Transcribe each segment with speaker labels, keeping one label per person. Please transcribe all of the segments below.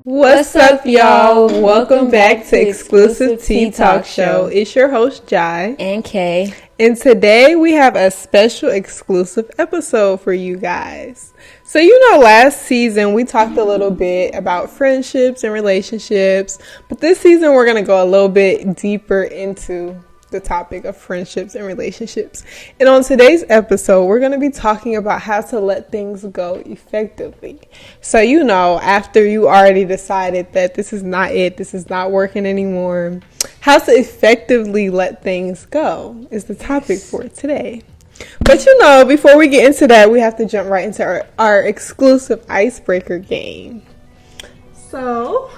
Speaker 1: What's up, y'all? Welcome back to Exclusive Tea Talk Show. It's your host, Jai.
Speaker 2: And Kay.
Speaker 1: And today we have a special exclusive episode for you guys. So, last season we talked a little bit about friendships and relationships. But this season we're going to go a little bit deeper into the topic of friendships and relationships. And on today's episode, we're going to be talking about how to let things go effectively. So, after you already decided that this is not it, this is not working anymore, how to effectively let things go is the topic for today. But before we get into that, we have to jump right into our exclusive icebreaker game. So,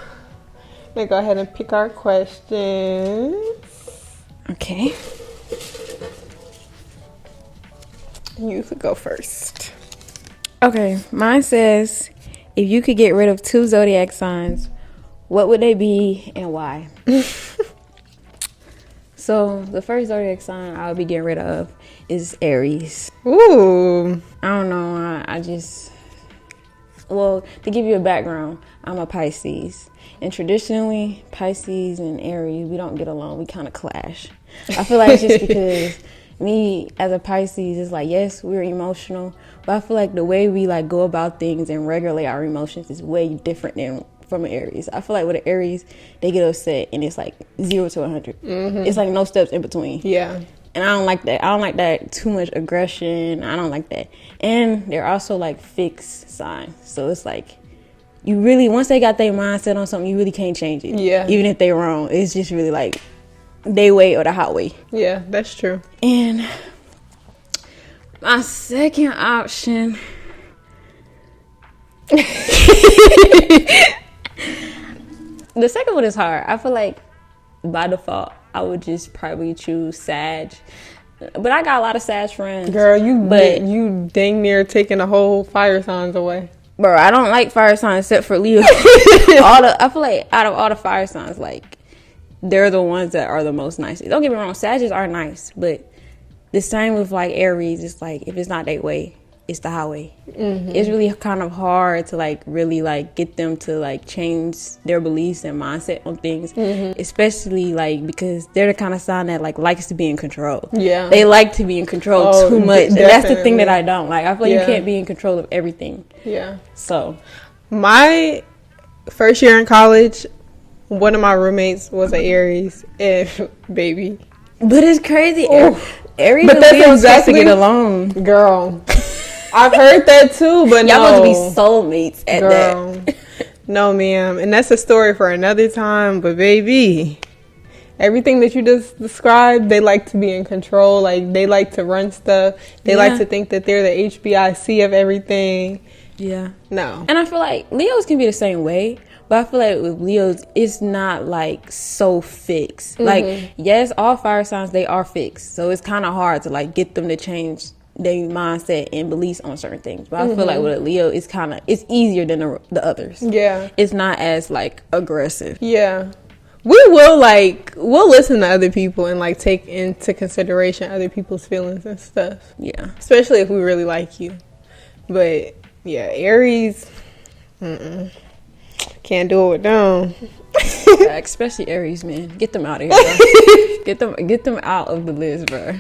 Speaker 1: let me go ahead and pick our questions.
Speaker 2: Okay.
Speaker 1: You could go first.
Speaker 2: Okay, mine says, if you could get rid of 2 zodiac signs, what would they be and why? So, the first zodiac sign I would be getting rid of is Aries.
Speaker 1: Ooh.
Speaker 2: I don't know, well, to give you a background, I'm a Pisces. And traditionally, Pisces and Aries, we don't get along. We kind of clash. I feel like it's just because me as a Pisces is like, yes, we're emotional, but I feel like the way we go about things and regulate our emotions is way different than from an Aries. I feel like with an Aries, they get upset and it's 0 to 100. Mm-hmm. It's no steps in between.
Speaker 1: Yeah.
Speaker 2: And I don't like that. I don't like that too much aggression. I don't like that. And they're also fixed signs. So it's you really, once they got their mindset on something, you really can't change it.
Speaker 1: Yeah.
Speaker 2: Even if they're wrong. It's just really they way or the hot way.
Speaker 1: Yeah, that's true.
Speaker 2: And my second option. The second one is hard. I feel like by default, I would just probably choose Sag. But I got a lot of Sag friends.
Speaker 1: Girl, you dang near taking the whole fire signs away.
Speaker 2: Bro, I don't like fire signs except for Leo. I feel like out of all the fire signs, they're the ones that are the most nice. Don't get me wrong, Sagittarius are nice, but the same with Aries. It's if it's not their way, it's the highway. Mm-hmm. It's really kind of hard to really get them to change their beliefs and mindset on things, mm-hmm. especially because they're the kind of sign that likes to be in control.
Speaker 1: Yeah,
Speaker 2: they like to be in control too much, and that's the thing that I don't like. I feel you can't be in control of everything.
Speaker 1: Yeah.
Speaker 2: So,
Speaker 1: my first year in college, one of my roommates was an Aries, and baby.
Speaker 2: But it's crazy. Aries
Speaker 1: but
Speaker 2: and Leo exactly to get along,
Speaker 1: girl. I've heard that too, but
Speaker 2: y'all must be soulmates at that.
Speaker 1: No, ma'am. And that's a story for another time. But baby, everything that you just described, they like to be in control. They like to run stuff. They like to think that they're the HBIC of everything.
Speaker 2: Yeah.
Speaker 1: No.
Speaker 2: And I feel like Leos can be the same way. But I feel like with Leos, it's not so fixed. Mm-hmm. Yes, all fire signs, they are fixed. So it's kind of hard to get them to change their mindset and beliefs on certain things. But I feel like with a Leo, it's easier than the others.
Speaker 1: Yeah.
Speaker 2: It's not as aggressive.
Speaker 1: Yeah. We will we'll listen to other people and take into consideration other people's feelings and stuff.
Speaker 2: Yeah.
Speaker 1: Especially if we really like you. But yeah, Aries, can't do it with them.
Speaker 2: Yeah, especially Aries, man. Get them out of here, bro. Get them out of the list, bro.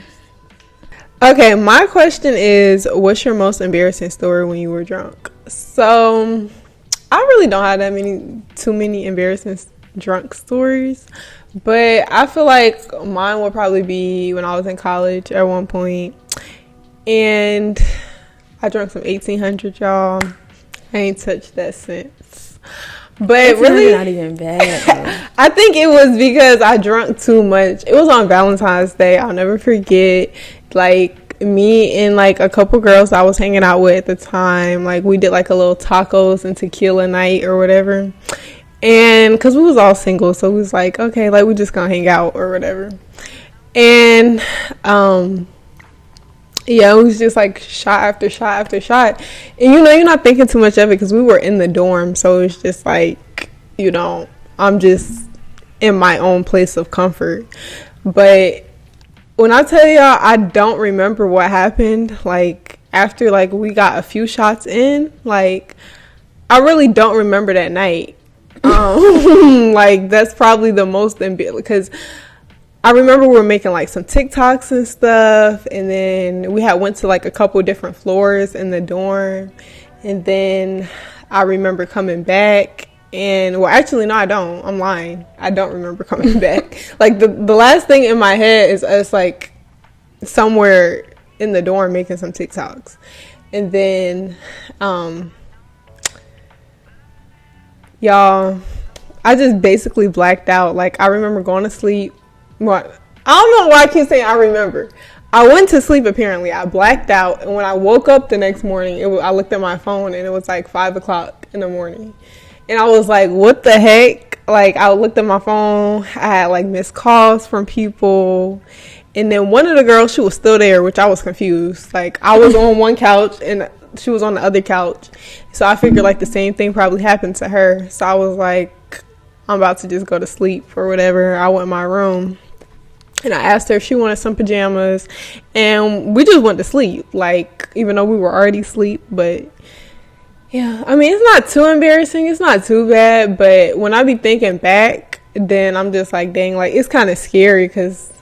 Speaker 1: Okay, my question is, what's your most embarrassing story when you were drunk? So, I really don't have too many embarrassing drunk stories, but I feel like mine would probably be when I was in college at one point, and I drank some 1800, y'all. I ain't touched that since. But really
Speaker 2: not even bad.
Speaker 1: I think it was because I drank too much. It was on Valentine's Day. I'll never forget. Me and a couple girls I was hanging out with at the time, we did a little tacos and tequila night or whatever. And because we was all single, so we was okay, we just gonna hang out or whatever. And yeah, it was just shot after shot after shot. And you're not thinking too much of it because we were in the dorm. So it's just I'm just in my own place of comfort. But when I tell y'all, I don't remember what happened. After we got a few shots in, I really don't remember that night. Like, that's probably the most because I remember we were making like some TikToks and stuff, and then we went to like a couple different floors in the dorm, and then I remember coming back, and well, actually no, I don't. I'm lying. I don't remember coming back. Like the last thing in my head is us like somewhere in the dorm making some TikToks, and then y'all, I just basically blacked out. Like, I remember going to sleep. What? I don't know why I keep saying I remember. I went to sleep, apparently. I blacked out. And when I woke up the next morning, I looked at my phone, and it was like 5 o'clock in the morning. And I was like, what the heck? Like, I looked at my phone. I had like missed calls from people. And then one of the girls, she was still there, which I was confused. Like, I was on one couch, and she was on the other couch. So I figured like the same thing probably happened to her. So I was like, I'm about to just go to sleep or whatever. I went in my room, and I asked her if she wanted some pajamas, and we just went to sleep. Like, even though we were already asleep, but yeah, I mean, it's not too embarrassing. It's not too bad. But when I be thinking back, then I'm just like, dang, like, it's kind of scary because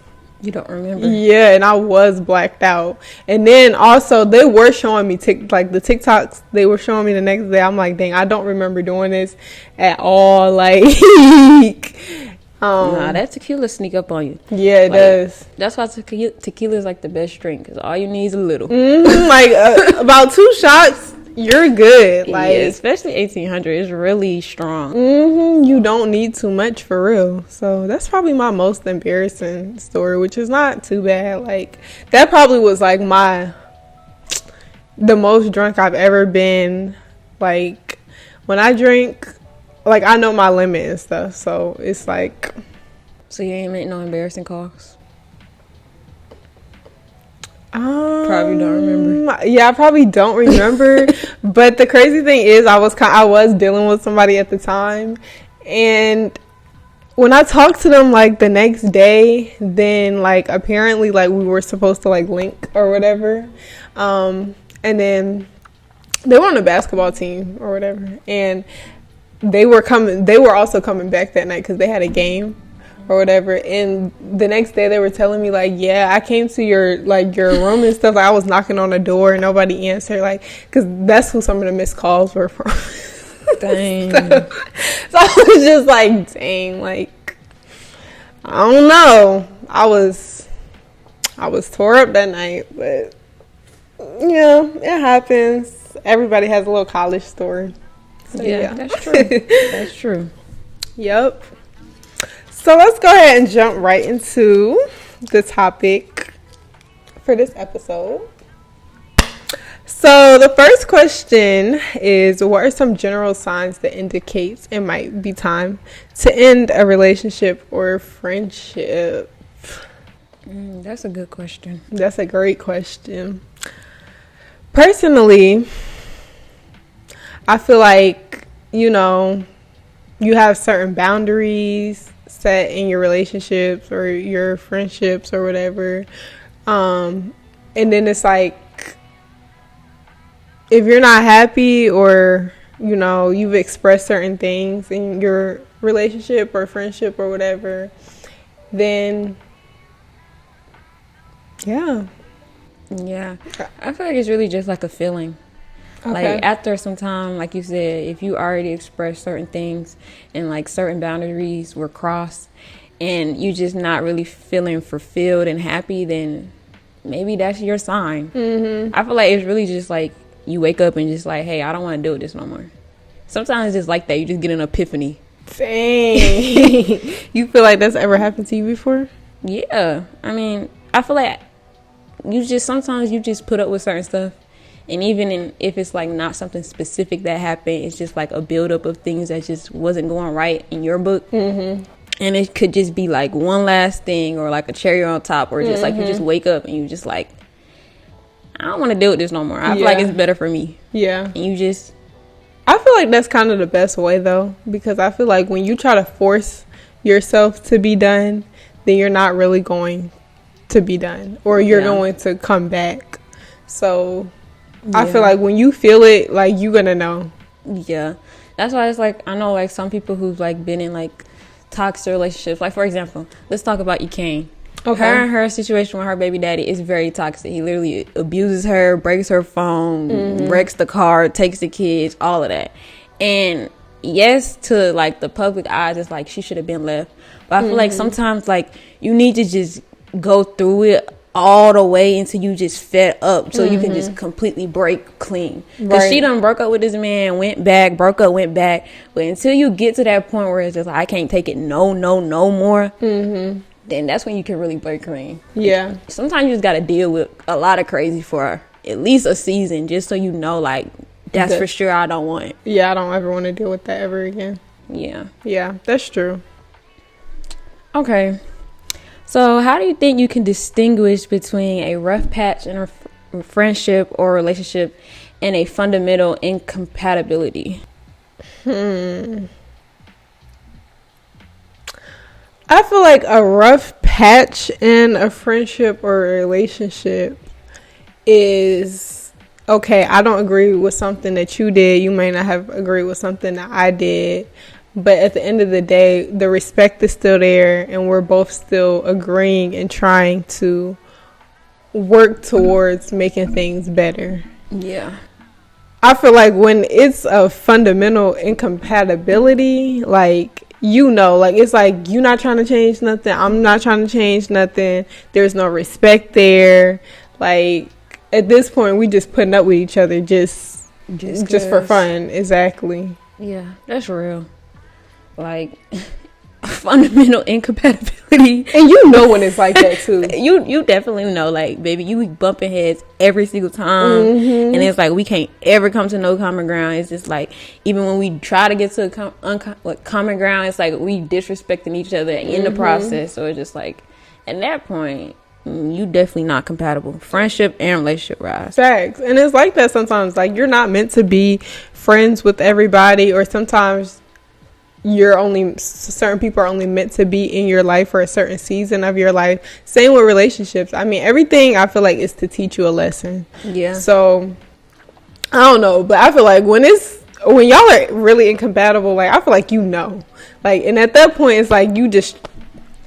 Speaker 2: you don't remember.
Speaker 1: Yeah, and I was blacked out. And then also they were showing me like the TikToks they were showing me the next day. I'm like, dang, I don't remember doing this at all. Like,
Speaker 2: nah, that tequila sneak up on you.
Speaker 1: Yeah, it does.
Speaker 2: That's why tequila is like the best drink, because all you need is a little.
Speaker 1: Like about 2 shots, you're good. Like,
Speaker 2: yeah, especially 1800, it's really strong.
Speaker 1: You don't need too much for real. So that's probably my most embarrassing story, which is not too bad. Like, that probably was like the most drunk I've ever been. Like, when I drink, like, I know my limit and stuff. So it's like,
Speaker 2: so you ain't make no embarrassing calls?
Speaker 1: Probably
Speaker 2: don't remember.
Speaker 1: Yeah, I probably don't remember. But the crazy thing is, I was dealing with somebody at the time, and when I talked to them like the next day, then like apparently like we were supposed to like link or whatever, and then they were on a basketball team or whatever, and they were also coming back that night because they had a game or whatever. And the next day they were telling me like, yeah, I came to your room and stuff. Like, I was knocking on the door and nobody answered, like, because that's who some of the missed calls were from.
Speaker 2: Dang.
Speaker 1: So I was just like, dang, like, I don't know. I was tore up that night, but yeah, it happens. Everybody has a little college story. So,
Speaker 2: yeah, that's true. That's true.
Speaker 1: Yep. So let's go ahead and jump right into the topic for this episode. So the first question is, what are some general signs that indicates it might be time to end a relationship or friendship?
Speaker 2: That's a good question.
Speaker 1: That's a great question. Personally, I feel like, you have certain boundaries set in your relationships or your friendships or whatever. And then it's like, if you're not happy or, you've expressed certain things in your relationship or friendship or whatever, then yeah.
Speaker 2: Yeah. I feel like it's really just like a feeling. Okay. Like, after some time, like you said, if you already expressed certain things and like certain boundaries were crossed and you just not really feeling fulfilled and happy, then maybe that's your sign. I feel like it's really just like you wake up and just like, hey, I don't want to deal with this no more. Sometimes it's just like that. You just get an epiphany.
Speaker 1: Dang. You feel like that's ever happened to you before?
Speaker 2: Yeah. I mean, I feel like sometimes you just put up with certain stuff. And even if it's like not something specific that happened, it's just like a buildup of things that just wasn't going right in your book. And it could just be like one last thing or like a cherry on top, or just like you just wake up and you just like, I don't want to deal with this no more. I feel like it's better for me. Yeah. And
Speaker 1: I feel like that's kind of the best way though, because I feel like when you try to force yourself to be done, then you're not really going to be done, or you're going to come back. So I feel like when you feel it, like, you're gonna know.
Speaker 2: Yeah. That's why it's like, I know like some people who've like been in like toxic relationships. Like, for example, let's talk about Ekane. Okay. Her and her situation with her baby daddy is very toxic. He literally abuses her, breaks her phone, wrecks the car, takes the kids, all of that. And yes, to like the public eyes, it's like she should have been left. But I feel like sometimes like you need to just go through it all the way until you just fed up, so you can just completely break clean. Because she done broke up with this man, went back, broke up, went back. But until you get to that point where it's just like, I can't take it no more, then that's when you can really break clean. Yeah. Sometimes you just got to deal with a lot of crazy for at least a season, just so you know, like, that's for sure I don't want.
Speaker 1: Yeah, I don't ever want to deal with that ever again.
Speaker 2: Yeah.
Speaker 1: Yeah, that's true.
Speaker 2: Okay. So how do you think you can distinguish between a rough patch in a friendship or relationship and a fundamental incompatibility?
Speaker 1: I feel like a rough patch in a friendship or a relationship is, okay, I don't agree with something that you did. You may not have agreed with something that I did. But at the end of the day, the respect is still there, and we're both still agreeing and trying to work towards making things better.
Speaker 2: Yeah.
Speaker 1: I feel like when it's a fundamental incompatibility, like, you know, like, it's like you're not trying to change nothing, I'm not trying to change nothing, there's no respect there. Like, at this point, we just putting up with each other just for fun. Exactly.
Speaker 2: Yeah, that's real. Like, fundamental incompatibility.
Speaker 1: And you know when it's like that too.
Speaker 2: You definitely know, like, baby, you be bumping heads every single time, and it's like we can't ever come to no common ground. It's just like, even when we try to get to a common ground, it's like we disrespecting each other in the process. So it's just like, at that point, you definitely not compatible. Friendship and relationship rise.
Speaker 1: Facts. And it's like that sometimes. Like, you're not meant to be friends with everybody, or sometimes certain people are only meant to be in your life for a certain season of your life. Same with relationships. I mean, everything I feel like is to teach you a lesson. Yeah. So I don't know, but I feel like when y'all are really incompatible, like, I feel like, you know, like, and at that point it's like you just,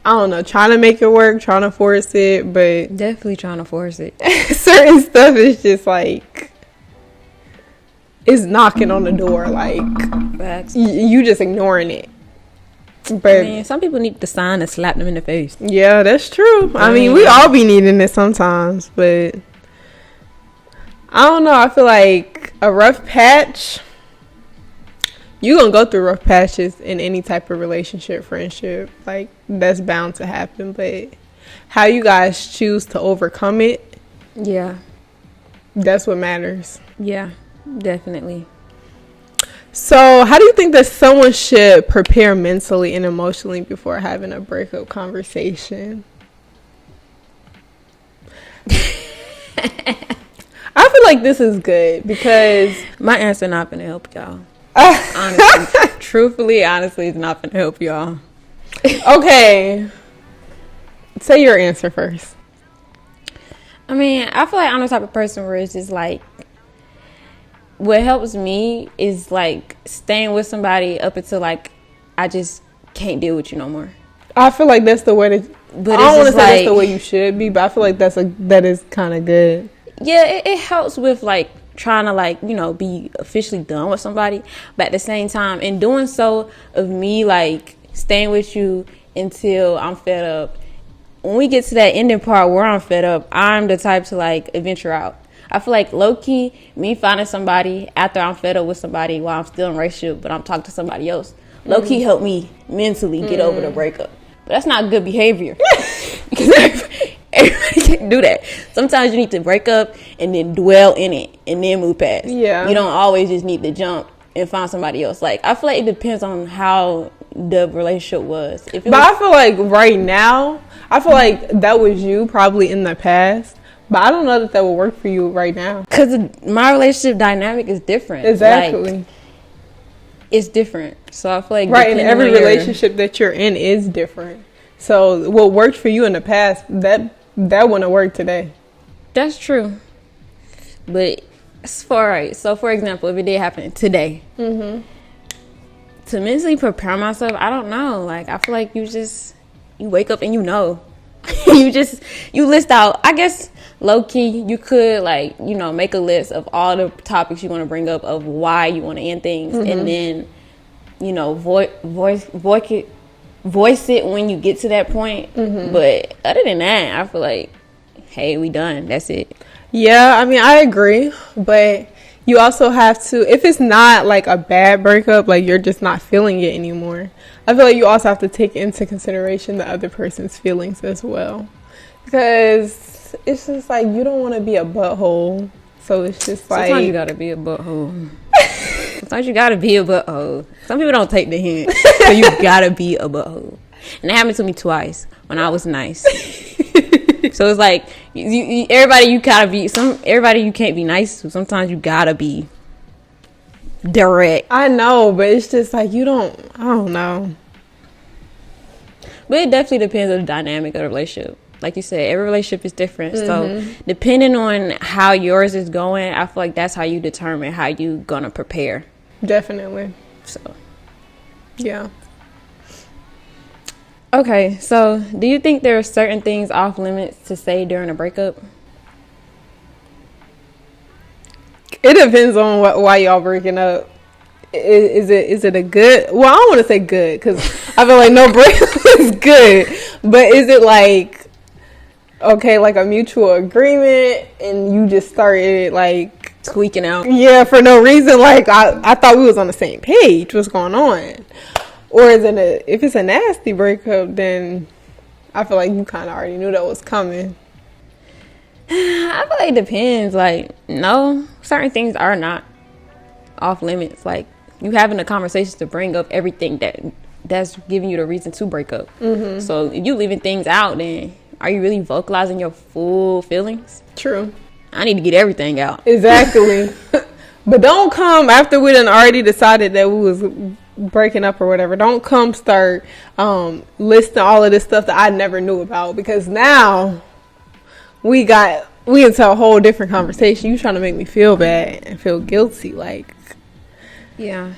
Speaker 1: I don't know, trying to make it work, trying to force it, but
Speaker 2: definitely trying to force it.
Speaker 1: Certain stuff is just like, is knocking on the door, like, you just ignoring it. But
Speaker 2: I mean, some people need the sign to slap them in the face.
Speaker 1: Yeah, that's true. I mean, we all be needing it sometimes, but I don't know. I feel like a rough patch, you gonna go through rough patches in any type of relationship, friendship. Like, that's bound to happen. But how you guys choose to overcome it,
Speaker 2: yeah,
Speaker 1: that's what matters.
Speaker 2: Yeah. Definitely.
Speaker 1: So, how do you think that someone should prepare mentally and emotionally before having a breakup conversation? I feel like this is good because
Speaker 2: my answer not gonna help y'all. Honestly, truthfully, honestly, it's not gonna help y'all.
Speaker 1: Okay, say your answer first.
Speaker 2: I mean, I feel like I'm the type of person where it's just like, what helps me is like staying with somebody up until like I just can't deal with you no more.
Speaker 1: I feel like that's the way that, but I don't want to say that's the way you should be, but I feel like that is kind of good.
Speaker 2: Yeah, it helps with like trying to, like, you know, be officially done with somebody, but at the same time, in doing so, of me like staying with you until I'm fed up. When we get to that ending part where I'm fed up, I'm the type to like adventure out. I feel like low-key, me finding somebody after I'm fed up with somebody while I'm still in a relationship, but I'm talking to somebody else, low-key help me mentally get over the breakup. But that's not good behavior. Because everybody can't do that. Sometimes you need to break up and then dwell in it and then move past. Yeah. You don't always just need to jump and find somebody else. Like, I feel like it depends on how the relationship was.
Speaker 1: I feel like right now, I feel like that was you probably in the past. But I don't know that will work for you right now.
Speaker 2: Because my relationship dynamic is different.
Speaker 1: Exactly.
Speaker 2: Like, it's different. So I feel like...
Speaker 1: Right, and every relationship that you're in is different. So what worked for you in the past, that wouldn't work today.
Speaker 2: That's true. But, so for example, if it did happen today, to mentally prepare myself, I don't know. Like, I feel like you wake up and you list out, I guess, low key, you could, like, you know, make a list of all the topics you want to bring up of why you want to end things, and then, you know, voice it when you get to that point. But other than that, I feel like, hey, we done. That's it.
Speaker 1: Yeah, I mean, I agree, but you also have to, if it's not like a bad breakup, like you're just not feeling it anymore, I feel like you also have to take into consideration the other person's feelings as well. Because it's just like, you don't want to be a butthole. So it's just like,
Speaker 2: sometimes you gotta be a butthole. Sometimes you gotta be a butthole. Some people don't take the hint. So you gotta be a butthole. And it happened to me twice when I was nice. So it's like, everybody you can't be nice to. Sometimes you gotta be direct.
Speaker 1: I know, but it's just like, I don't know.
Speaker 2: But it definitely depends on the dynamic of the relationship. Like you said, every relationship is different. So depending on how yours is going, I feel like that's how you determine how you gonna prepare.
Speaker 1: Definitely.
Speaker 2: So,
Speaker 1: yeah.
Speaker 2: Okay, so do you think there are certain things off limits to say during a breakup?
Speaker 1: It depends on why y'all breaking up. Is it a good? Well, I don't want to say good because I feel like no breakup is good. But is it like, okay, like a mutual agreement, and you just started like
Speaker 2: Squeaking out?
Speaker 1: Yeah, for no reason. Like I thought we was on the same page. What's going on? Or is it if it's a nasty breakup, then I feel like you kind of already knew that was coming.
Speaker 2: I feel like it depends. Like, no, certain things are not off limits. Like, you having a conversation to bring up everything that's giving you the reason to break up. So if you leaving things out, then are you really vocalizing your full feelings?
Speaker 1: True.
Speaker 2: I need to get everything out.
Speaker 1: Exactly. But don't come after we done already decided that we was breaking up or whatever. Don't come start listing all of this stuff that I never knew about, because now we into a whole different conversation. You trying to make me feel bad and feel guilty. Like,
Speaker 2: Yeah.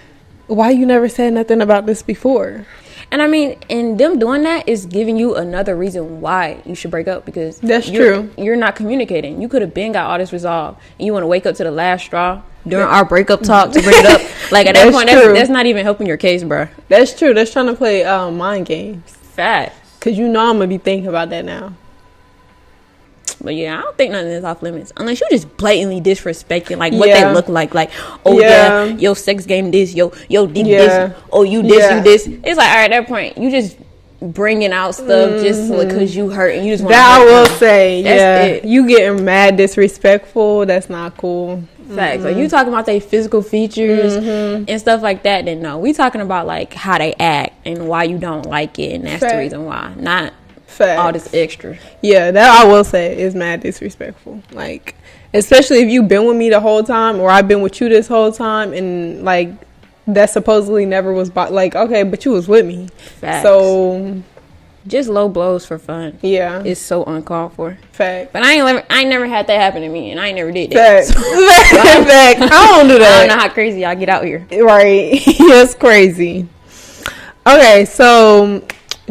Speaker 1: why you never said nothing about this before?
Speaker 2: And I mean, and them doing that is giving you another reason why you should break up, because
Speaker 1: That's true.
Speaker 2: You're not communicating. You could have been got all this resolved, and you want to wake up to the last straw during our breakup talk to bring it up. Like, at that point, that's not even helping your case, bro.
Speaker 1: That's true. That's trying to play mind games.
Speaker 2: Fact.
Speaker 1: Because you know I'm going to be thinking about that now.
Speaker 2: But yeah, I don't think nothing is off limits unless you just blatantly disrespecting like what they look like. Like, oh yeah, your sex game this, yo deep this, oh you this, you this. It's like, all right, at that point you just bringing out stuff just because you hurt and you just want
Speaker 1: that. I will
Speaker 2: them.
Speaker 1: say,
Speaker 2: That's it.
Speaker 1: You getting mad disrespectful. That's not cool.
Speaker 2: Facts. Like, you talking about their physical features and stuff like that, then no, we talking about like how they act and why you don't like it, and that's the reason why, not all this extra.
Speaker 1: Yeah, that I will say is mad disrespectful. Like, especially if you've been with me the whole time, or I've been with you this whole time, and like that supposedly never was like, okay, but you was with me.
Speaker 2: Facts.
Speaker 1: So
Speaker 2: just low blows for fun.
Speaker 1: Yeah,
Speaker 2: it's so uncalled for.
Speaker 1: Fact.
Speaker 2: But I ain't never had that happen to me, and I ain't never did that.
Speaker 1: Fact. Fact. I don't do that.
Speaker 2: I don't know how crazy y'all get out here.
Speaker 1: Right. It's crazy. Okay, so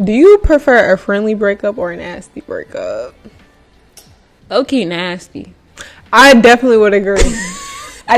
Speaker 1: do you prefer a friendly breakup or a nasty breakup?
Speaker 2: Low-key nasty.
Speaker 1: I definitely would agree. I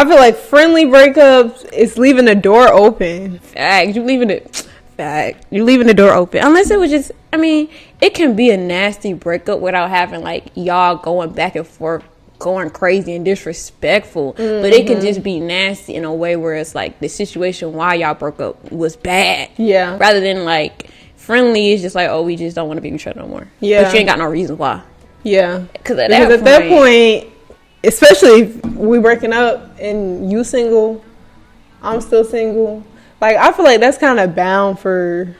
Speaker 1: feel like friendly breakups is leaving the door open.
Speaker 2: Fact. You're leaving the door open. Unless it was just, I mean, it can be a nasty breakup without having like y'all going back and forth, going crazy and disrespectful. But it can just be nasty in a way where it's like the situation why y'all broke up was bad.
Speaker 1: Yeah.
Speaker 2: Rather than like friendly is just like, oh, we just don't want to be with each other no more.
Speaker 1: Yeah.
Speaker 2: But you ain't got no reason why.
Speaker 1: Yeah.
Speaker 2: Because at that
Speaker 1: point, especially if we breaking up and you single, I'm still single. Like, I feel like that's kind of bound for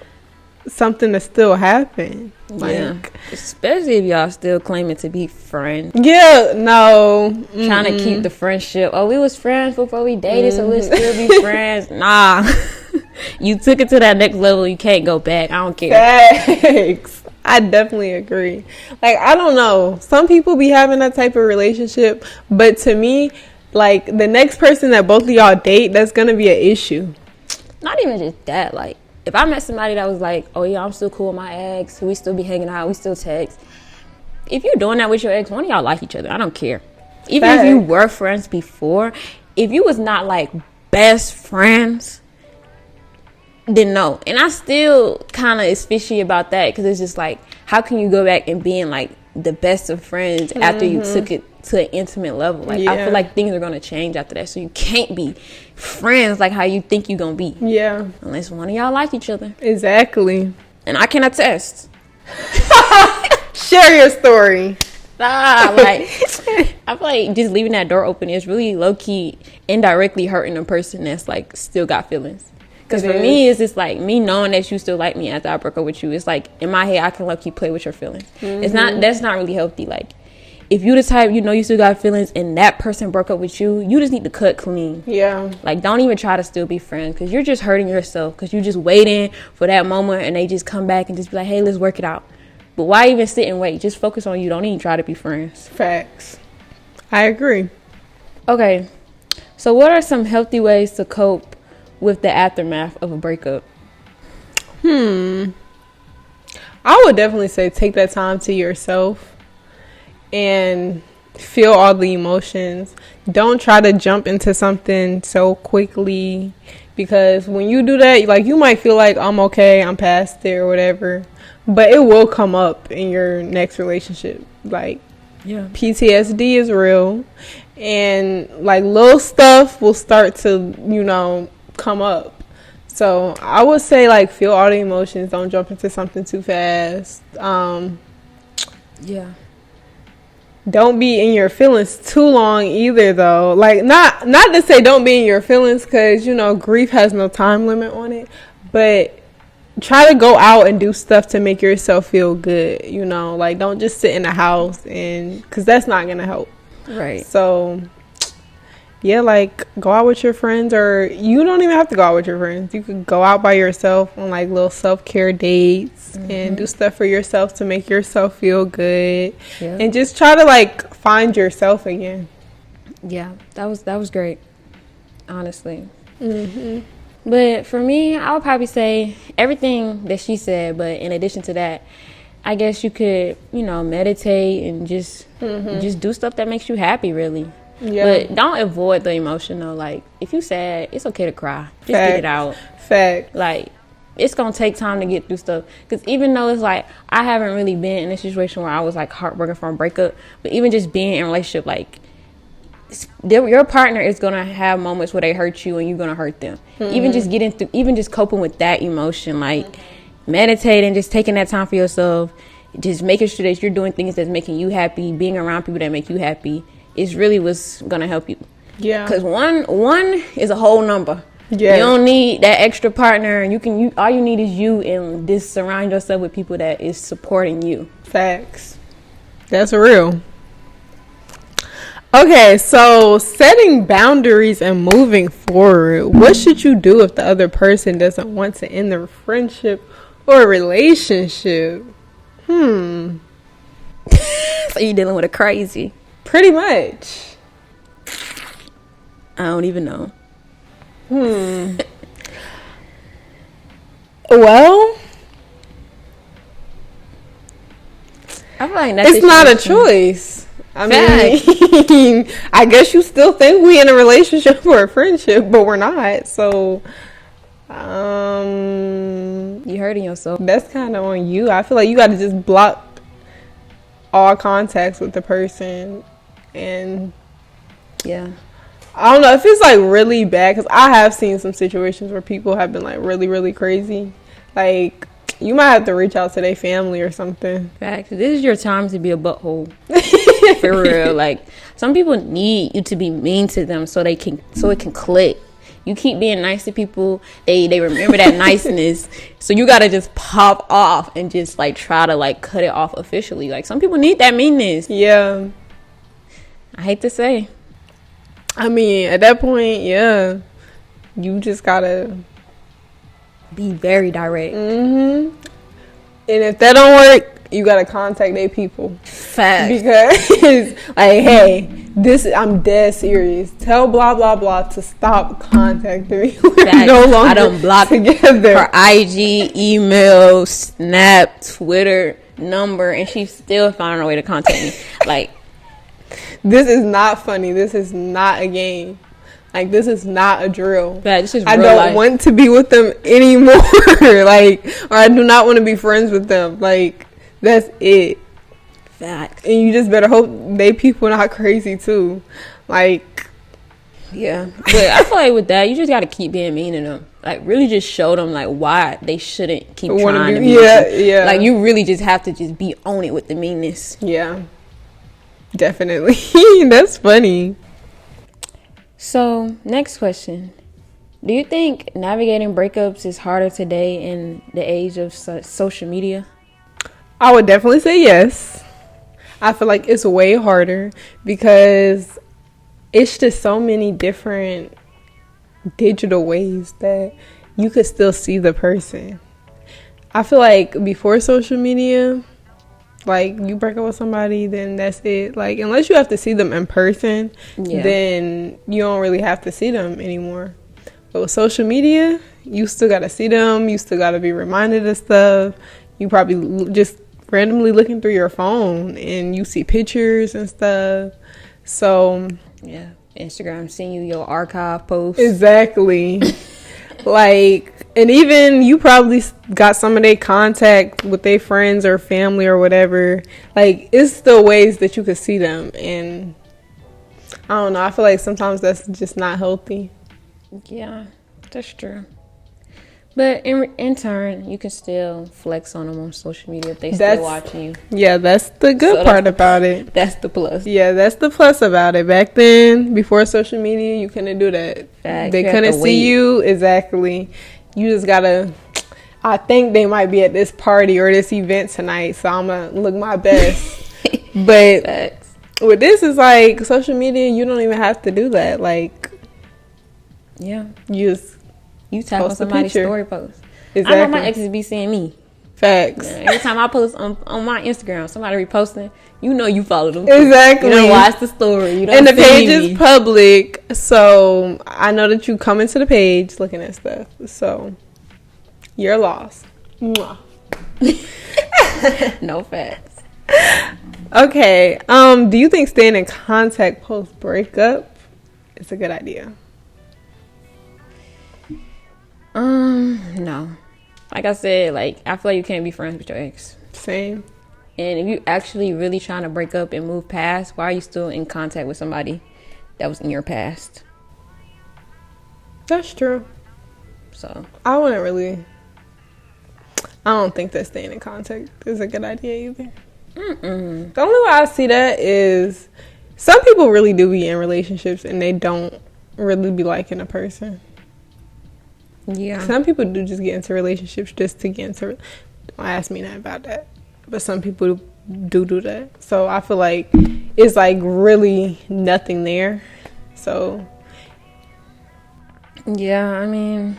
Speaker 1: something to still happen. Like,
Speaker 2: yeah. Especially if y'all still claiming to be friends.
Speaker 1: Yeah, no.
Speaker 2: Trying to keep the friendship. Oh, we was friends before we dated, so we'll still be friends. Nah. You took it to that next level. You can't go back. I don't care.
Speaker 1: Facts. I definitely agree. Like, I don't know. Some people be having that type of relationship, but to me, like the next person that both of y'all date, that's gonna be an issue.
Speaker 2: Not even just that. Like, if I met somebody that was like, oh yeah, I'm still cool with my ex, we still be hanging out, we still text. If you're doing that with your ex, one of y'all like each other. I don't care. Even if you were friends before, if you was not like best friends, then no. And I still kind of is fishy about that, because it's just like, how can you go back and being like the best of friends after you took it to an intimate level? Like, I feel like things are gonna change after that, so you can't be friends like how you think you're gonna be, unless one of y'all like each other.
Speaker 1: Exactly.
Speaker 2: And I can attest.
Speaker 1: Share your story.
Speaker 2: Like, I feel like just leaving that door open is really low-key indirectly hurting a person that's like still got feelings. Because for me, it's just like me knowing that you still like me after I broke up with you. It's like, in my head, I can low-key play with your feelings. That's not really healthy. Like, if you the type, you know you still got feelings, and that person broke up with you, you just need to cut clean. Yeah. Like, don't even try to still be friends, because you're just hurting yourself, because you're just waiting for that moment, and they just come back and just be like, hey, let's work it out. But why even sit and wait? Just focus on you. Don't even try to be friends.
Speaker 1: Facts. I agree.
Speaker 2: Okay. So what are some healthy ways to cope with the aftermath of a breakup?
Speaker 1: I would definitely say take that time to yourself and feel all the emotions. Don't try to jump into something so quickly, because when you do that, like, you might feel like, I'm okay, I'm past it or whatever, but it will come up in your next relationship. Like, PTSD is real, and like little stuff will start to, come up. So I would say, like, feel all the emotions. Don't jump into something too fast. Don't be in your feelings too long either, though. Like, not to say don't be in your feelings, because, grief has no time limit on it. But try to go out and do stuff to make yourself feel good, Like, don't just sit in the house, because that's not going to help.
Speaker 2: Right.
Speaker 1: So, yeah, like, go out with your friends, or you don't even have to go out with your friends. You could go out by yourself on, like, little self-care dates and do stuff for yourself to make yourself feel good. Yeah. And just try to, like, find yourself again.
Speaker 2: Yeah, that was great, honestly. But for me, I would probably say everything that she said, but in addition to that, I guess you could, meditate and just do stuff that makes you happy, really. Yeah. But don't avoid the emotion, though. Like, if you sad, it's okay to cry. Just get it out.
Speaker 1: Fact.
Speaker 2: Like, it's going to take time to get through stuff. Because even though it's like, I haven't really been in a situation where I was, like, heartbroken from a breakup, but even just being in a relationship, like, your partner is going to have moments where they hurt you and you're going to hurt them. Even just coping with that emotion, like, meditating, just taking that time for yourself, just making sure that you're doing things that's making you happy, being around people that make you happy, is really what's gonna help you. Yeah. Because one is a whole number. Yeah. You don't need that extra partner, and all you need is you, and just surround yourself with people that is supporting you.
Speaker 1: Facts. That's real. Okay, so setting boundaries and moving forward. What should you do if the other person doesn't want to end the friendship or relationship? So
Speaker 2: you dealing with a crazy.
Speaker 1: Pretty much.
Speaker 2: I don't even know.
Speaker 1: Well,
Speaker 2: I feel like
Speaker 1: it's not a choice. I mean, I guess you still think we in a relationship or a friendship, but we're not. So,
Speaker 2: you hurting yourself.
Speaker 1: That's kind of on you. I feel like you got to just block all contacts with the person. And
Speaker 2: yeah,
Speaker 1: I don't know if it's like really bad, because I have seen some situations where people have been like really, really crazy. Like, you might have to reach out to their family or something.
Speaker 2: Fact. This is your time to be a butthole. For real. Like, some people need you to be mean to them so it can click. You keep being nice to people, they remember that niceness. So you gotta just pop off and just like try to like cut it off officially. Like, some people need that meanness.
Speaker 1: Yeah.
Speaker 2: I hate to say.
Speaker 1: I mean, at that point, yeah, you just gotta
Speaker 2: be very direct.
Speaker 1: And if that don't work, you gotta contact their people.
Speaker 2: Fact.
Speaker 1: Because, like, hey, I'm dead serious. Tell blah blah blah to stop contacting me.
Speaker 2: We're
Speaker 1: no longer
Speaker 2: I don't block
Speaker 1: together.
Speaker 2: her IG, email, Snap, Twitter, number, and she's still finding a way to contact me. Like,
Speaker 1: this is not funny. This is not a game. Like, this is not a drill.
Speaker 2: this is
Speaker 1: I
Speaker 2: real
Speaker 1: don't
Speaker 2: life.
Speaker 1: want to be with them anymore. Like, or I do not want to be friends with them. Like, that's it.
Speaker 2: Fact.
Speaker 1: And you just better hope they people not crazy too. Like,
Speaker 2: yeah. But I feel like with that, you just got to keep being mean to them. Like, really just show them, like, why they shouldn't keep trying to be with you.
Speaker 1: Yeah.
Speaker 2: Like, you really just have to just be on it with the meanness.
Speaker 1: Yeah. Definitely. That's funny.
Speaker 2: So, next question. Do you think navigating breakups is harder today in the age of social media?
Speaker 1: I would definitely say yes. I feel like it's way harder because it's just so many different digital ways that you could still see the person. I feel like before social media, like, you break up with somebody, then that's it. Like, unless you have to see them in person, then you don't really have to see them anymore. But with social media, you still got to see them. You still got to be reminded of stuff. You probably just randomly looking through your phone and you see pictures and stuff. So,
Speaker 2: yeah. Instagram seeing you your archive posts.
Speaker 1: Exactly. Like, and even you probably got some of their contact with their friends or family or whatever. Like, it's still ways that you could see them. And I don't know. I feel like sometimes that's just not healthy.
Speaker 2: Yeah, that's true. But in turn, you can still flex on them on social media if they still watching you.
Speaker 1: Yeah, that's the good part about it.
Speaker 2: That's the plus.
Speaker 1: Yeah, that's the plus about it. Back then, before social media, you couldn't do that. They couldn't see you. Exactly. You just gotta, I think they might be at this party or this event tonight, so I'm gonna look my best. But
Speaker 2: Facts.
Speaker 1: With this, it's like social media, you don't even have to do that. Like,
Speaker 2: yeah,
Speaker 1: you
Speaker 2: tap on somebody's story post.
Speaker 1: Exactly.
Speaker 2: I know my exes be seeing me.
Speaker 1: Facts.
Speaker 2: Yeah, every time I post on my Instagram, somebody reposting, you know you follow them.
Speaker 1: Exactly.
Speaker 2: You don't watch the story. You don't
Speaker 1: and the page
Speaker 2: me.
Speaker 1: is public, so I know that you come into the page looking at stuff. So you're lost. Mwah.
Speaker 2: No facts.
Speaker 1: Okay. Do you think staying in contact post breakup is a good idea?
Speaker 2: No. Like I said, like, I feel like you can't be friends with your ex.
Speaker 1: Same.
Speaker 2: And if you actually really trying to break up and move past, why are you still in contact with somebody that was in your past?
Speaker 1: That's true.
Speaker 2: So
Speaker 1: I don't think that staying in contact is a good idea either. The only way I see that is some people really do be in relationships and they don't really be liking a person.
Speaker 2: Yeah.
Speaker 1: Some people do just get into relationships just to get into. Don't ask me nothing about that. But some people do that. So I feel like it's like really nothing there. So
Speaker 2: yeah, I mean,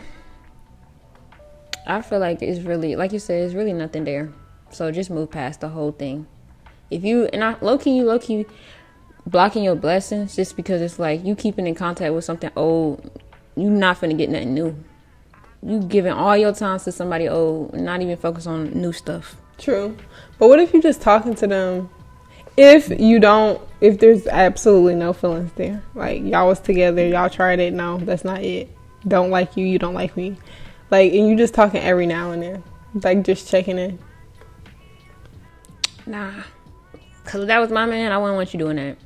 Speaker 2: I feel like it's really, like you said, it's really nothing there. So just move past the whole thing. If you, and I low key blocking your blessings just because it's like you keeping in contact with something old, you not finna get nothing new. You giving all your time to somebody old, not even focus on new stuff.
Speaker 1: True. But what if you just talking to them if there's absolutely no feelings there? Like, y'all was together, y'all tried it, no, that's not it. Don't like you don't like me. Like, and you just talking every now and then. Like, just checking in.
Speaker 2: Nah. Because if that was my man, I wouldn't want you doing that.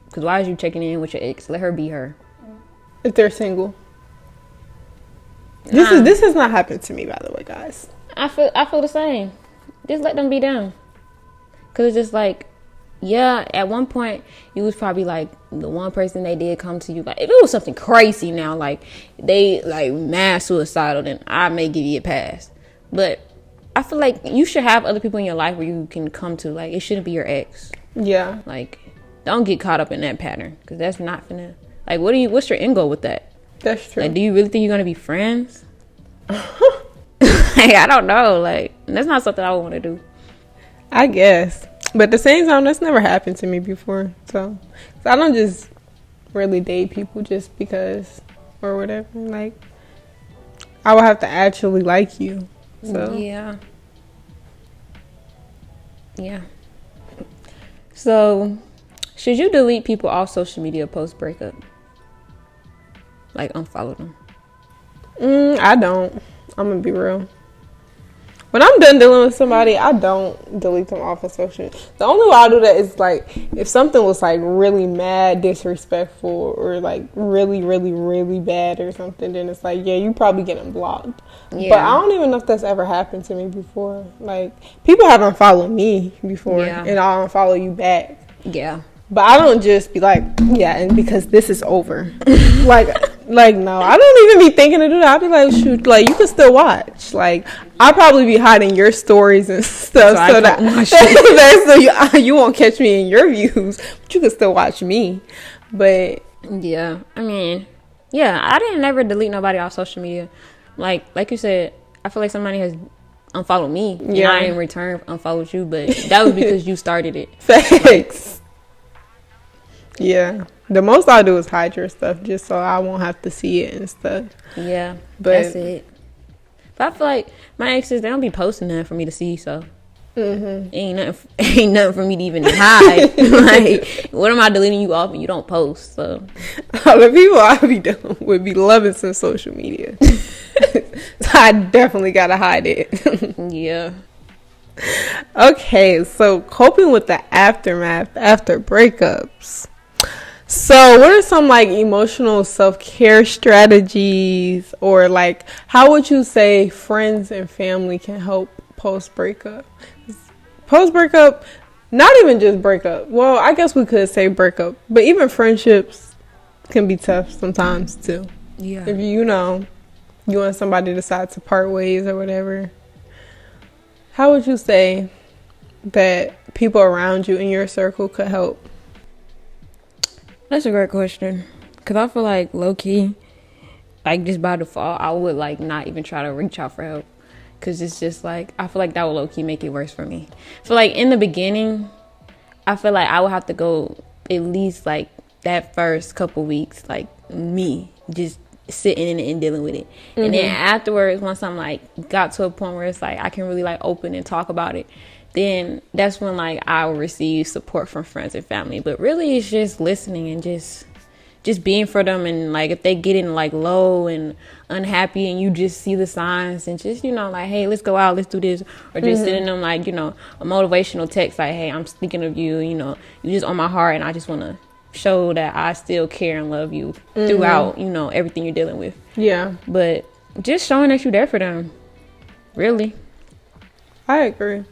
Speaker 2: Because why is you checking in with your ex? Let her be her.
Speaker 1: If they're single. This has not happened to me, by the way, guys.
Speaker 2: I feel the same. Just let them be them. Because it's just like, yeah, at one point, you was probably like the one person they did come to you. Like, if it was something crazy now, like they like mad suicidal, then I may give you a pass. But I feel like you should have other people in your life where you can come to. Like, it shouldn't be your ex.
Speaker 1: Yeah.
Speaker 2: Like, don't get caught up in that pattern. Because that's not finna. Like, what's your end goal with that?
Speaker 1: That's true.
Speaker 2: Like, do you really think you're going to be friends? Like, I don't know. Like, that's not something I would want to do.
Speaker 1: I guess. But at the same time, that's never happened to me before. So I don't just really date people just because or whatever. Like, I would have to actually like you. So
Speaker 2: yeah. So, should you delete people off social media post breakup? Like, unfollow them?
Speaker 1: I don't. I'm gonna be real. When I'm done dealing with somebody, I don't delete them off of social media. The only way I do that is, like, if something was, like, really mad, disrespectful, or, like, really, really, really bad or something, then it's like, yeah, you probably getting blocked. Yeah. But I don't even know if that's ever happened to me before. Like, people have unfollowed me before, and I'll unfollow you back.
Speaker 2: Yeah.
Speaker 1: But I don't just be like, yeah, and because this is over. like, no. I don't even be thinking to do that. I'll be like, shoot, like, you can still watch. Like, I'll probably be hiding your stories and stuff so that so you won't catch me in your views, but you can still watch me. But,
Speaker 2: yeah. I mean, yeah, I didn't never delete nobody off social media. Like you said, I feel like somebody has unfollowed me. And I in return unfollowed you, but that was because you started it.
Speaker 1: Facts. Yeah. The most I do is hide your stuff just so I won't have to see it and stuff.
Speaker 2: Yeah. But that's it. But I feel like my exes, they don't be posting nothing for me to see, so ain't nothing for me to even hide. Like, what am I deleting you off and you don't post? So
Speaker 1: all the people I be dealing with be loving some social media. So I definitely gotta hide it.
Speaker 2: Yeah.
Speaker 1: Okay, so coping with the aftermath after breakups. So what are some like emotional self-care strategies, or like how would you say friends and family can help post-breakup? Post-breakup, not even just breakup. Well, I guess we could say breakup, but even friendships can be tough sometimes too.
Speaker 2: Yeah.
Speaker 1: If you want somebody to decide to part ways or whatever. How would you say that people around you in your circle could help?
Speaker 2: That's a great question. Because I feel like low-key, like just by default, I would like not even try to reach out for help. Because it's just like, I feel like that would low-key make it worse for me. I feel like in the beginning, I feel like I would have to go at least like that first couple weeks, like me, just sitting in it and dealing with it. Mm-hmm. And then afterwards, once I'm like got to a point where it's like I can really like open and talk about it, then that's when like I will receive support from friends and family. But really it's just listening and just being for them. And like if they get in like low and unhappy and you just see the signs and just, like, hey, let's go out, let's do this, or just sending them like, a motivational text like, hey, I'm thinking of you, you just on my heart and I just want to show that I still care and love you throughout, everything you're dealing with.
Speaker 1: Yeah.
Speaker 2: But just showing that you're there for them. Really.
Speaker 1: I agree.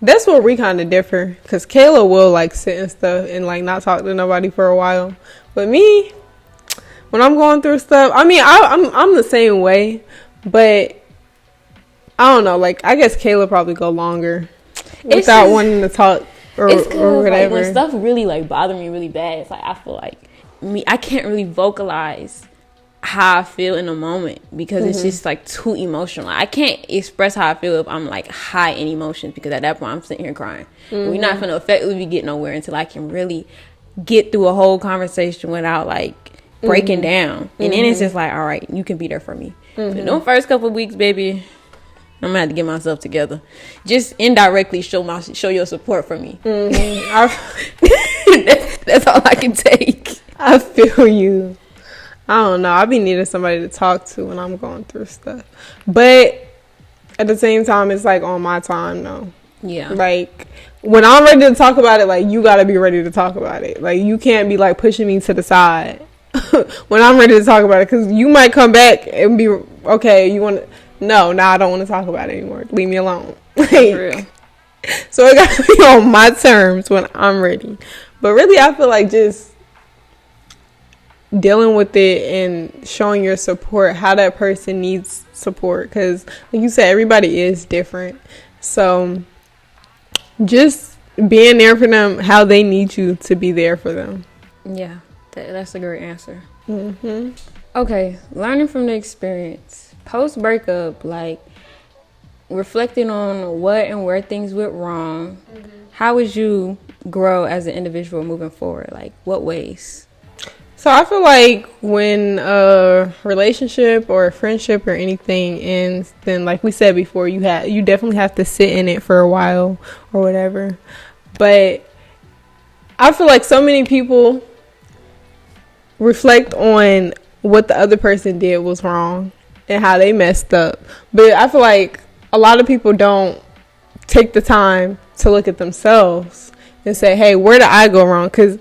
Speaker 1: That's where we kind of differ, because Kayla will like sit and stuff and like not talk to nobody for a while. But me, when I'm going through stuff, I mean, I'm the same way, but I don't know. Like, I guess Kayla probably go longer without wanting to talk or whatever.
Speaker 2: Like, when stuff really like bother me really bad, it's like I feel like I can't really vocalize how I feel in the moment because it's just like too emotional. I can't express how I feel if I'm like high in emotions, because at that point I'm sitting here crying. We're not going to effectively get nowhere until I can really get through a whole conversation without like breaking down. And then it's just like, all right, you can be there for me. But those first couple of weeks, baby, I'm gonna have to get myself together. Just indirectly show your support for me. That's all I can take.
Speaker 1: I feel you. I don't know. I be needing somebody to talk to when I'm going through stuff. But at the same time, it's like on my time, though.
Speaker 2: Yeah.
Speaker 1: Like, when I'm ready to talk about it, like, you got to be ready to talk about it. Like, you can't be, like, pushing me to the side when I'm ready to talk about it. Because you might come back and be, okay, you want to... No, I don't want to talk about it anymore. Leave me alone. Like,
Speaker 2: real.
Speaker 1: So it got to be on my terms when I'm ready. But really, I feel like just dealing with it and showing your support, how that person needs support, because like you said, everybody is different. So just being there for them, how they need you to be there for them.
Speaker 2: Yeah, that's a great answer. Okay, learning from the experience post breakup, like reflecting on what and where things went wrong. how would you grow as an individual moving forward? Like, what ways?
Speaker 1: So I feel like when a relationship or a friendship or anything ends, then like we said before, you definitely have to sit in it for a while or whatever. But I feel like so many people reflect on what the other person did was wrong and how they messed up. But I feel like a lot of people don't take the time to look at themselves and say, hey, where did I go wrong? Because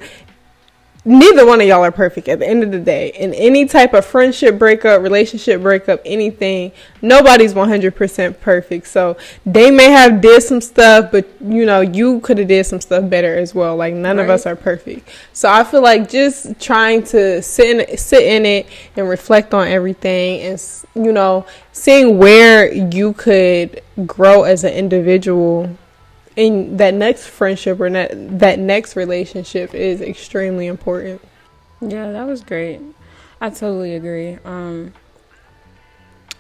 Speaker 1: neither one of y'all are perfect at the end of the day. In any type of friendship breakup, relationship breakup, anything, nobody's 100% perfect. So they may have did some stuff, but you could have did some stuff better as well. Like none of us are perfect. So I feel like just trying to sit in it and reflect on everything and, seeing where you could grow as an individual in that next friendship or that next relationship is extremely important.
Speaker 2: Yeah, that was great. I totally agree.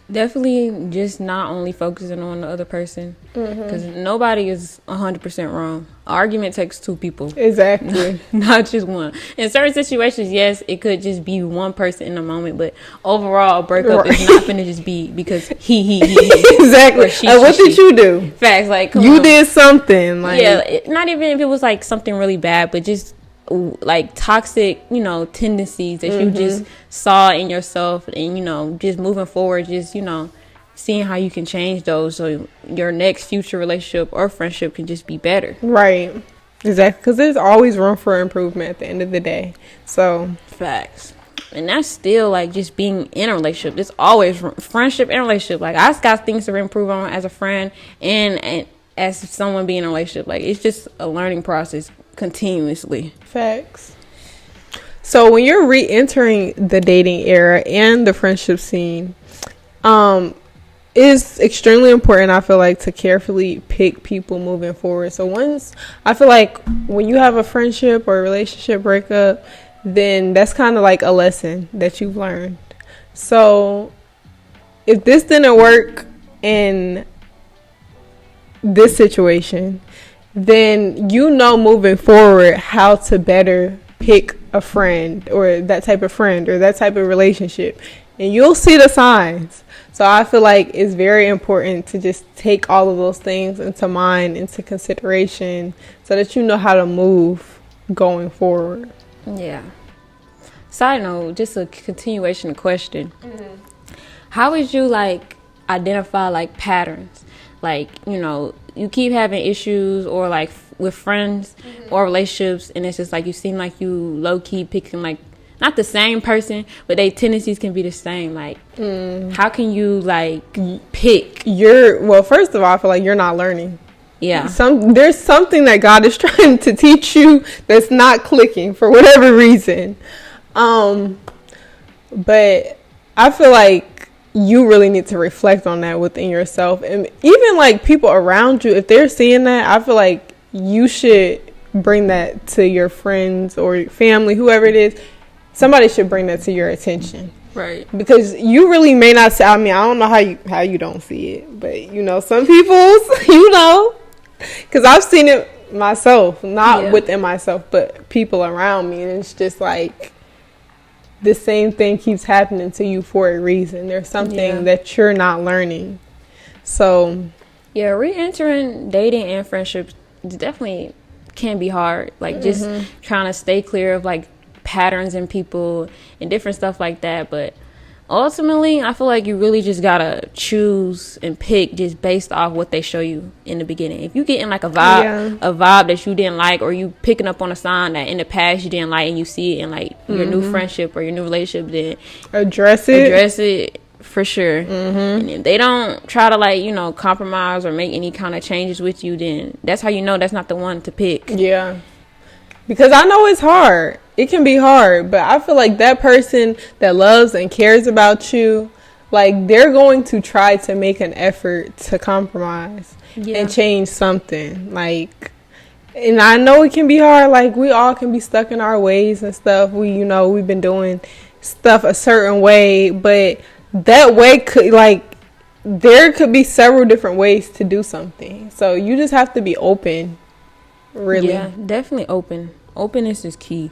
Speaker 2: Definitely just not only focusing on the other person, because nobody is 100% wrong. An argument takes two people.
Speaker 1: Exactly.
Speaker 2: Not just one. In certain situations, yes, it could just be one person in the moment, but overall, a breakup is not going to just be because he.
Speaker 1: Exactly. What did you do?
Speaker 2: Facts. Like,
Speaker 1: you did something. Like,
Speaker 2: yeah, not even if it was like something really bad, but just like toxic, tendencies that you just saw in yourself, and just moving forward, just seeing how you can change those so your next future relationship or friendship can just be better.
Speaker 1: Right. Exactly. Because there's always room for improvement at the end of the day. So
Speaker 2: facts. And that's still like just being in a relationship. There's always friendship and relationship. Like I got things to improve on as a friend and as someone being in a relationship. Like it's just a learning process continuously.
Speaker 1: Facts. So when you're re-entering the dating era and the friendship scene, it's extremely important, I feel like, to carefully pick people moving forward. So I feel like when you have a friendship or a relationship breakup, then that's kind of like a lesson that you've learned. So if this didn't work in this situation, then moving forward how to better pick a friend or that type of friend or that type of relationship, and you'll see the signs. So I feel like it's very important to just take all of those things into consideration so that you know how to move going forward.
Speaker 2: Yeah. Side note, just a continuation of question. How would you like identify like patterns? Like, you keep having issues or like with friends or relationships, and it's just like you seem like you low-key picking like not the same person, but their tendencies can be the same. Like how can you like pick? First of all, I feel like you're not learning. Yeah, there's something that God is trying to teach you that's not clicking for whatever reason. But I feel like you really need to reflect on that within yourself, and even like people around you, if they're seeing that, I feel like you should bring that to your friends or your family, whoever it is. Somebody should bring that to your attention, right? Because you really may not see. I mean, I don't know how you don't see it, but some people's, because I've seen it myself, not within myself, but people around me, and it's just like the same thing keeps happening to you for a reason. There's something that you're not learning. So yeah, re-entering dating and friendships definitely can be hard. Like just trying to stay clear of like patterns in people and different stuff like that. But ultimately, I feel like you really just gotta choose and pick just based off what they show you in the beginning. If you getting like a vibe that you didn't like, or you picking up on a sign that in the past you didn't like, and you see it in like your new friendship or your new relationship, then address it for sure. And if they don't try to like compromise or make any kind of changes with you, then that's how you know that's not the one to pick. Yeah, because I know it's hard. It can be hard, but I feel like that person that loves and cares about you, like they're going to try to make an effort to compromise and change something. Like, and I know it can be hard. Like we all can be stuck in our ways and stuff. We've been doing stuff a certain way, but that way could there could be several different ways to do something. So you just have to be open
Speaker 1: really.
Speaker 2: Yeah, definitely open. Openness is key.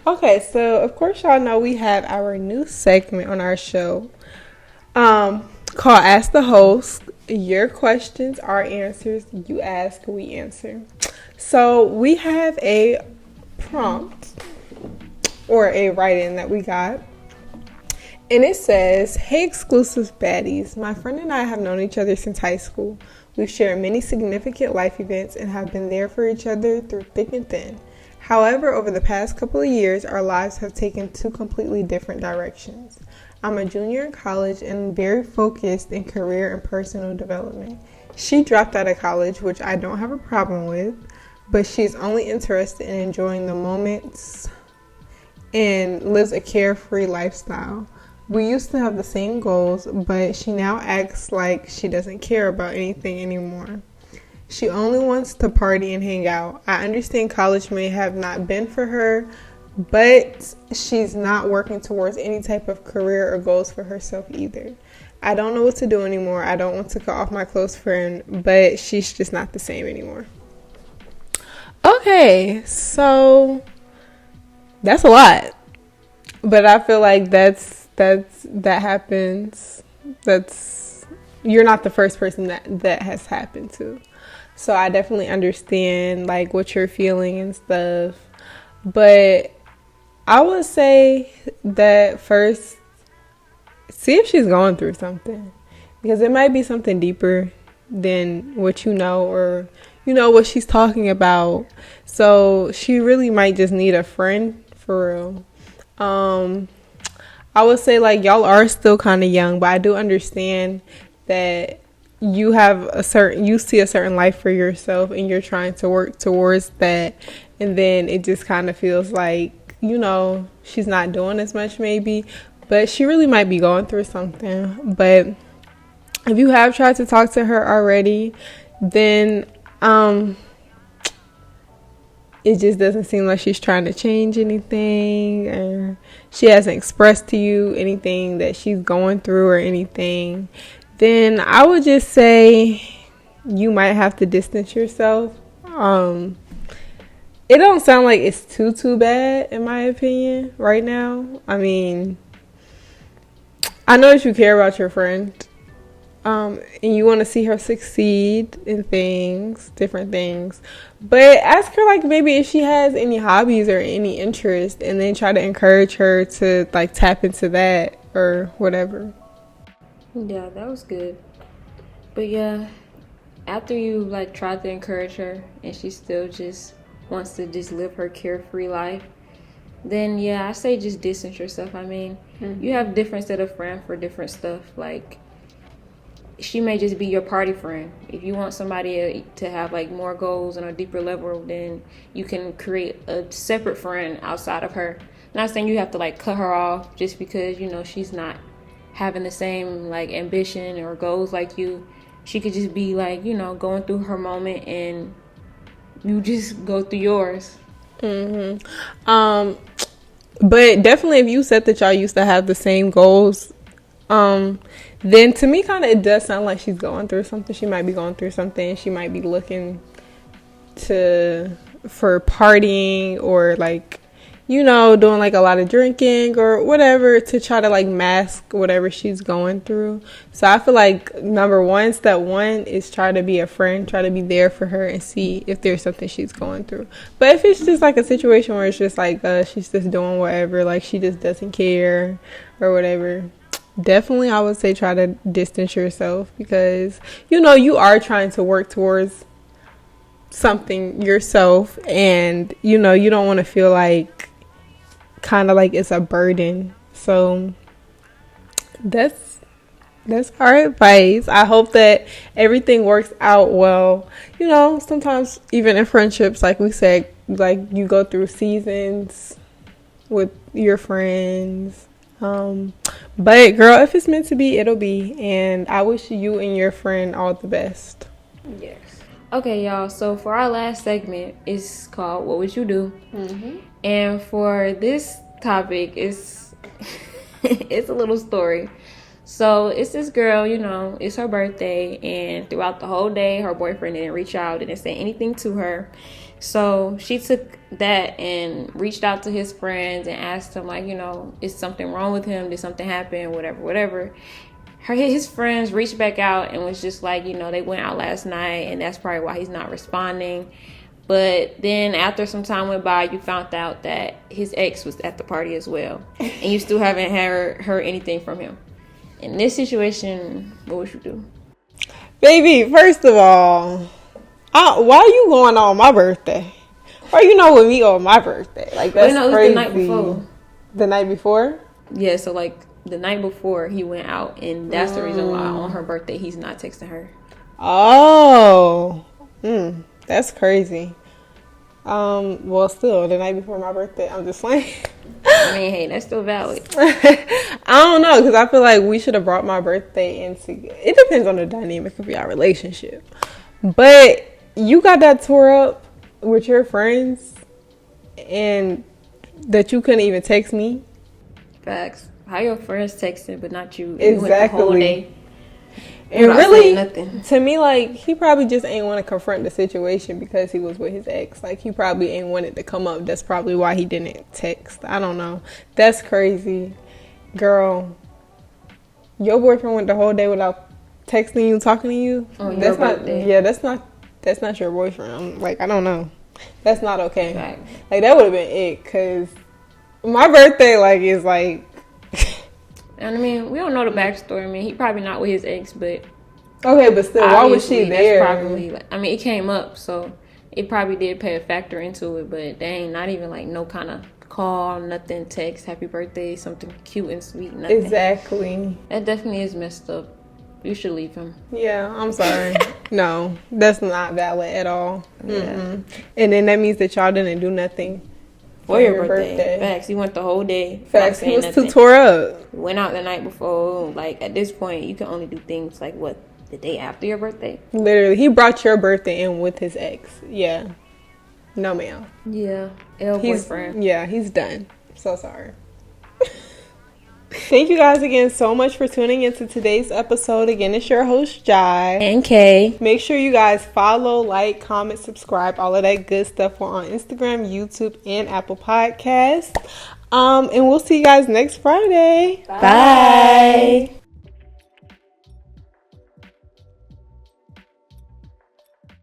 Speaker 1: Okay, so of course y'all know we have our new segment on our show called Ask the Host. Your questions, our answers. You ask, we answer. So we have a prompt or a write-in that we got. And it says, "Hey, exclusive baddies. My friend and I have known each other since high school. We've shared many significant life events and have been there for each other through thick and thin. However, over the past couple of years, our lives have taken two completely different directions. I'm a junior in college and very focused in career and personal development. She dropped out of college, which I don't have a problem with, but she's only interested in enjoying the moments and lives a carefree lifestyle. We used to have the same goals, but she now acts like she doesn't care about anything anymore. She only wants to party and hang out. I understand college may have not been for her, but she's not working towards any type of career or goals for herself either. I don't know what to do anymore. I don't want to cut off my close friend, but she's just not the same anymore." Okay, so that's a lot. But I feel like that happens. You're not the first person that has happened to. So I definitely understand like what you're feeling and stuff. But I would say that first, see if she's going through something. Because it might be something deeper than what you know, or you know what she's talking about. So she really might just need a friend for real. I would say like y'all are still kind of young, but I do understand that you see a certain life for yourself and you're trying to work towards that, and then it just kind of feels like, you know, she's not doing as much maybe, but she really might be going through something. But if you have tried to talk to her already, then it just doesn't seem like she's trying to change anything, or she hasn't expressed to you anything that she's going through or anything, then I would just say you might have to distance yourself. It don't sound like it's too bad in my opinion right now. I mean, I know that you care about your friend, and you want to see her succeed in different things. But ask her like maybe if she has any hobbies or any interest, and then try to encourage her to like tap into that or whatever.
Speaker 2: Yeah, that was good. But yeah, after you like tried to encourage her and she still just wants to just live her carefree life, then yeah, I say just distance yourself. I mean, you have different set of friends for different stuff. Like, she may just be your party friend. If you want somebody to have like more goals on a deeper level, then you can create a separate friend outside of her. Not saying you have to like cut her off just because, you know, she's not having the same like ambition or goals like you. She could just be like, you know, going through her moment and you just go through yours.
Speaker 1: But definitely if you said that y'all used to have the same goals, then to me kind of it does sound like she's going through something. She might be going through something. She might be looking for partying, or like, you know, doing like a lot of drinking or whatever to try to like mask whatever she's going through. So I feel like step one is try to be a friend, try to be there for her and see if there's something she's going through. But if it's just like a situation where it's just like she's just doing whatever, like she just doesn't care or whatever, definitely I would say try to distance yourself, because, you know, you are trying to work towards something yourself, and, you know, you don't want to feel like kind of like it's a burden. So that's our advice. I hope that everything works out well. You know, sometimes even in friendships, like we said, like you go through seasons with your friends. But girl, if it's meant to be, it'll be. And I wish you and your friend all the best.
Speaker 2: Yes. Okay, y'all. So for our last segment, it's called "What Would You Do?" And for this topic, it's it's a little story. So it's this girl, you know, it's her birthday, and throughout the whole day, her boyfriend didn't reach out, didn't say anything to her. So she took that and reached out to his friends and asked him, like, you know, is something wrong with him? Did something happen? Whatever. His friends reached back out and was just like, you know, they went out last night, and that's probably why he's not responding. But then after some time went by, you found out that his ex was at the party as well, and you still haven't heard anything from him. In this situation, what would you do?
Speaker 1: Baby, first of all, why are you going on my birthday? Why you not with me on my birthday? Like, that's
Speaker 2: it was
Speaker 1: crazy.
Speaker 2: the night before.
Speaker 1: The night before?
Speaker 2: Yeah, so like the night before he went out, and that's the reason why on her birthday he's not texting her.
Speaker 1: Oh, that's crazy. Well, still, the night before my birthday, I'm just like...
Speaker 2: I mean, hey, that's still valid.
Speaker 1: I don't know, because I feel like we should have brought my birthday into... It depends on the dynamic of your relationship. But you got that tore up with your friends, and that you couldn't even text me?
Speaker 2: Facts. How your friends texting, but not you?
Speaker 1: Exactly.
Speaker 2: You went the whole day.
Speaker 1: And really, to me, like, he probably just ain't want to confront the situation because he was with his ex. Like, he probably ain't wanted to come up. That's probably why he didn't text. I don't know. That's crazy. Girl, your boyfriend went the whole day without texting you, talking to you?
Speaker 2: On
Speaker 1: that's
Speaker 2: your
Speaker 1: not,
Speaker 2: birthday.
Speaker 1: yeah, that's not your boyfriend. I'm like, I don't know. That's not okay.
Speaker 2: Right.
Speaker 1: Like, that would have been it, because my birthday, like, is like...
Speaker 2: And I mean, we don't know the backstory. I mean, he probably not with his ex, but
Speaker 1: okay, but still, why was she there?
Speaker 2: That's probably, like, I mean, it came up, so it probably did play a factor into it. But dang, not even like no kind of call, nothing, text, happy birthday, something cute and sweet, nothing.
Speaker 1: Exactly.
Speaker 2: That definitely is messed up. You should leave him.
Speaker 1: Yeah, I'm sorry. No, that's not valid at all.
Speaker 2: Yeah.
Speaker 1: And then that means that y'all didn't do nothing
Speaker 2: for your birthday. Facts. He went the whole day.
Speaker 1: Facts. He was too tore up.
Speaker 2: Went out the night before. Like, at this point, you can only do things like what, the day after your birthday?
Speaker 1: Literally, he brought your birthday in with his ex. Yeah. No, ma'am.
Speaker 2: Yeah. Boyfriend.
Speaker 1: Yeah, he's done. So sorry. Thank you guys again so much for tuning into today's episode. Again, it's your host, Jai.
Speaker 2: And Kay.
Speaker 1: Make sure you guys follow, like, comment, subscribe, all of that good stuff. We're on Instagram, YouTube, and Apple Podcasts. And we'll see you guys next Friday.
Speaker 2: Bye.